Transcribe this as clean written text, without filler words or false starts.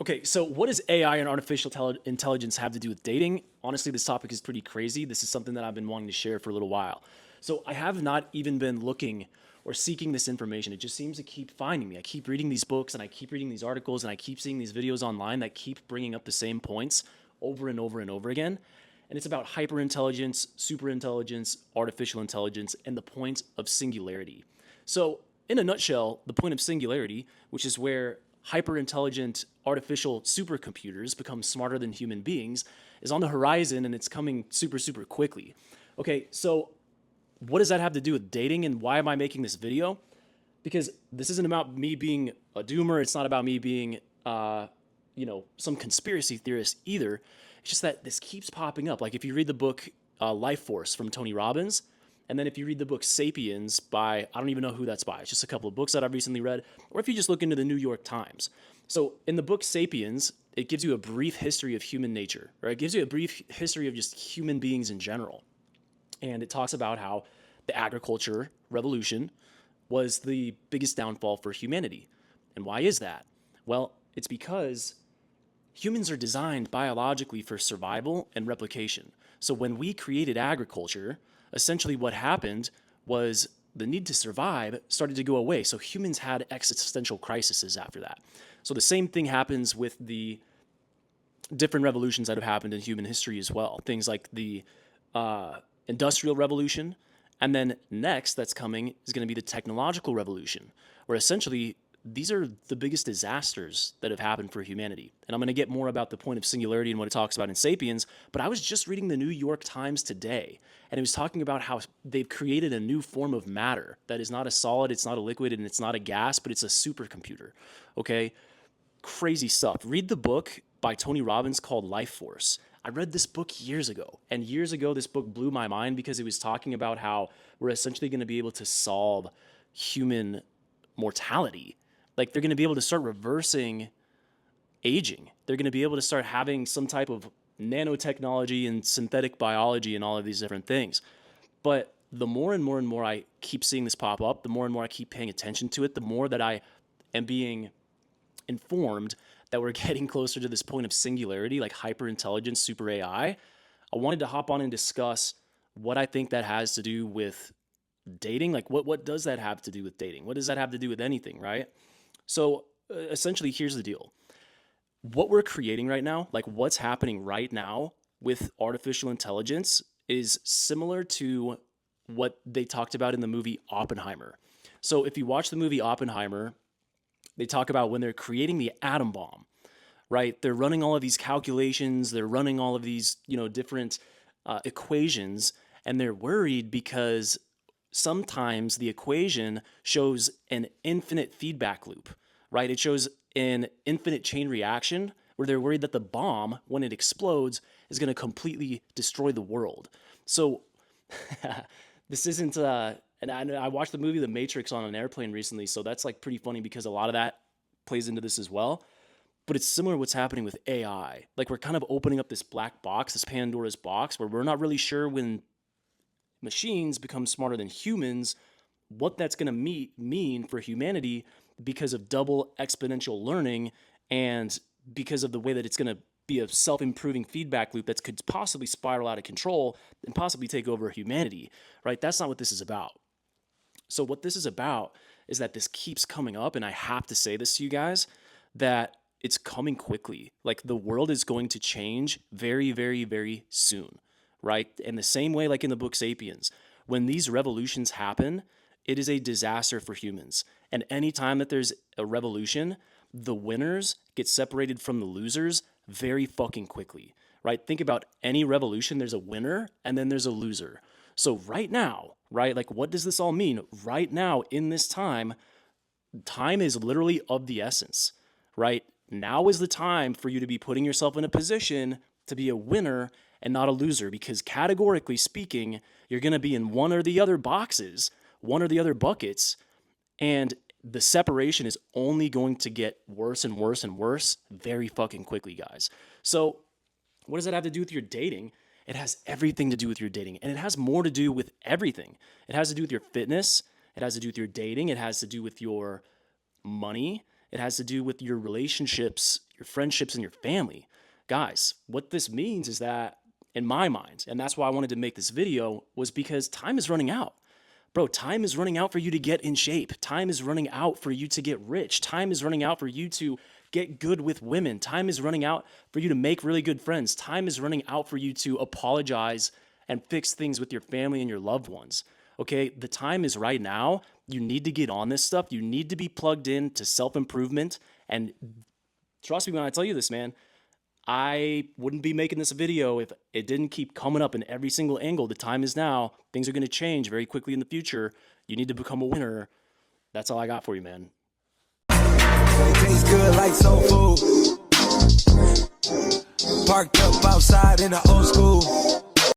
Okay, so what does AI and artificial intelligence have to do with dating? Honestly, this topic is pretty crazy. This is something that I've been wanting to share for a little while. So I have not even been looking or seeking this information. It just seems to keep finding me. I keep reading these books and I keep reading these articles and I keep seeing these videos online that keep bringing up the same points over and over and over again. And it's about hyperintelligence, superintelligence, artificial intelligence, and the point of singularity. So, in a nutshell, the point of singularity, which is where hyper-intelligent artificial supercomputers become smarter than human beings, is on the horizon and it's coming super, super quickly. Okay, so what does that have to do with dating and why am I making this video? Because this isn't about me being a doomer. It's not about me being, some conspiracy theorist either. It's just that this keeps popping up. Like if you read the book Life Force from Tony Robbins, and then if you read the book Sapiens by, I don't even know who that's by. It's just a couple of books that I've recently read. Or if you just look into the New York Times. So in the book Sapiens, it gives you a brief history of human nature, or it gives you a brief history of just human beings in general. And it talks about how the agriculture revolution was the biggest downfall for humanity. And why is that? Well, it's because humans are designed biologically for survival and replication. So when we created agriculture, essentially what happened was the need to survive started to go away. So humans had existential crises after that. So the same thing happens with the different revolutions that have happened in human history as well. Things like the industrial revolution. And then next that's coming is going to be the technological revolution, where essentially these are the biggest disasters that have happened for humanity. And I'm going to get more about the point of singularity and what it talks about in Sapiens, but I was just reading the New York Times today, and it was talking about how they've created a new form of matter that is not a solid, it's not a liquid, and it's not a gas, but it's a supercomputer. Okay? Crazy stuff. Read the book by Tony Robbins called Life Force. I read this book years ago, and years ago this book blew my mind because it was talking about how we're essentially going to be able to solve human mortality. Like they're going to be able to start reversing aging. They're going to be able to start having some type of nanotechnology and synthetic biology and all of these different things. But the more and more and more I keep seeing this pop up, the more and more I keep paying attention to it, the more that I am being informed that we're getting closer to this point of singularity, like hyper intelligence, super AI. I wanted to hop on and discuss what I think that has to do with dating. Like what does that have to do with dating? What does that have to do with anything, right? So essentially, here's the deal. What we're creating right now, like what's happening right now with artificial intelligence, is similar to what they talked about in the movie Oppenheimer. So if you watch the movie Oppenheimer, they talk about when they're creating the atom bomb, right? They're running all of these calculations, they're running all of these, different equations, and they're worried because sometimes the equation shows an infinite feedback loop, right? It shows an infinite chain reaction where they're worried that the bomb, when it explodes, is going to completely destroy the world. So this isn't, and I watched the movie The Matrix on an airplane recently, so that's like pretty funny because a lot of that plays into this as well. But it's similar to what's happening with AI. Like we're kind of opening up this black box, this Pandora's box, where we're not really sure when machines become smarter than humans, what that's going to mean for humanity because of double exponential learning and because of the way that it's going to be a self-improving feedback loop that could possibly spiral out of control and possibly take over humanity, right? That's not what this is about. So what this is about is that this keeps coming up, and I have to say this to you guys, that it's coming quickly. Like the world is going to change very, very, very soon, right? In the same way, like in the book Sapiens, when these revolutions happen, it is a disaster for humans. And anytime that there's a revolution, the winners get separated from the losers very fucking quickly, right? Think about any revolution, there's a winner and then there's a loser. So right now, right, like what does this all mean? Right now in this time is literally of the essence, right? Now is the time for you to be putting yourself in a position to be a winner and not a loser, because categorically speaking, you're going to be in one or the other boxes, one or the other buckets, and the separation is only going to get worse and worse and worse very fucking quickly, guys. So what does that have to do with your dating? It has everything to do with your dating, and it has more to do with everything. It has to do with your fitness. It has to do with your dating. It has to do with your money. It has to do with your relationships your friendships, and your family. Guys, what this means is that, in my mind, and that's why I wanted to make this video, was because time is running out. Bro, time is running out for you to get in shape. Time is running out for you to get rich. Time is running out for you to get good with women. Time is running out for you to make really good friends. Time is running out for you to apologize and fix things with your family and your loved ones. Okay, the time is right now. You need to get on this stuff. You need to be plugged in to self-improvement. And trust me when I tell you this, man, I wouldn't be making this video if it didn't keep coming up in every single angle. The time is now. Things are going to change very quickly in the future. You need to become a winner. That's all I got for you, man. It tastes good like soul food. Parked up outside in the old school.